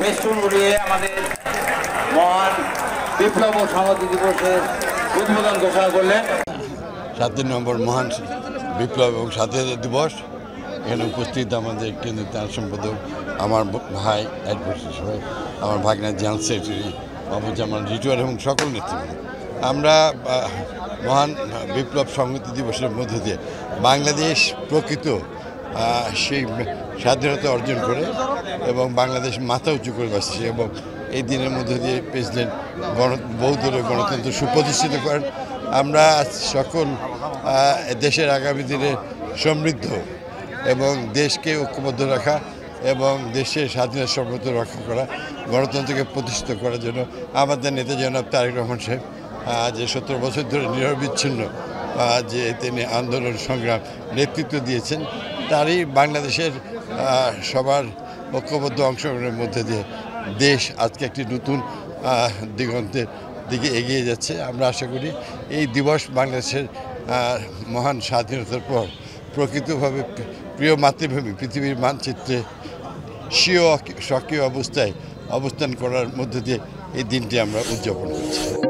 Festoon উড়িয়ে আমাদের মহান বিপ্লব ও সংহতি দিবসের উদ্বোধন ঘোষণা করলেন। 7 নম্বর মহান বিপ্লব এবং স্বাধীনতা দিবস, এখানে উপস্থিত আমাদের কেন্দ্রীয় তার সম্পাদক, আমার ভাই অ্যাডভোকেট সাহেব, আমার ভাগনা জেনারেল সেক্রেটারি বাবুজামান রিটুয়ার এবং সকল নেতৃবৃন্দ, আমরা মহান বিপ্লব সংহতি দিবসের মধ্য দিয়ে বাংলাদেশ প্রকৃত সেই স্বাধীনতা অর্জন করে এবং বাংলাদেশ মাথা উঁচু করে বসছে এবং এই দিনের মধ্য দিয়ে প্রেসিডেন্ট বহুদলীয় গণতন্ত্র সুপ্রতিষ্ঠিত করেন। আমরা সকল দেশের আগামী দিনে সমৃদ্ধ এবং দেশকে ঐক্যবদ্ধ রাখা এবং দেশের স্বাধীনতা সর্বত্র রক্ষা করা, গণতন্ত্রকে প্রতিষ্ঠিত করার জন্য আমাদের নেতা জনাব তারেক রহমান সাহেব যে 17 বছর ধরে নিরবিচ্ছিন্ন যে তিনি আন্দোলন সংগ্রাম নেতৃত্ব দিয়েছেন, তারই বাংলাদেশের সবার ঐক্যবদ্ধ অংশগ্রহণের মধ্যে দিয়ে দেশ আজকে একটি নতুন দিগন্তের দিকে এগিয়ে যাচ্ছে। আমরা আশা করি এই দিবস বাংলাদেশের মহান স্বাধীনতার পর প্রকৃতভাবে প্রিয় মাতৃভূমি পৃথিবীর মানচিত্রে স্বীয় সক্রিয় অবস্থায় অবস্থান করার মধ্যে দিয়ে এই দিনটি আমরা উদযাপন করছি।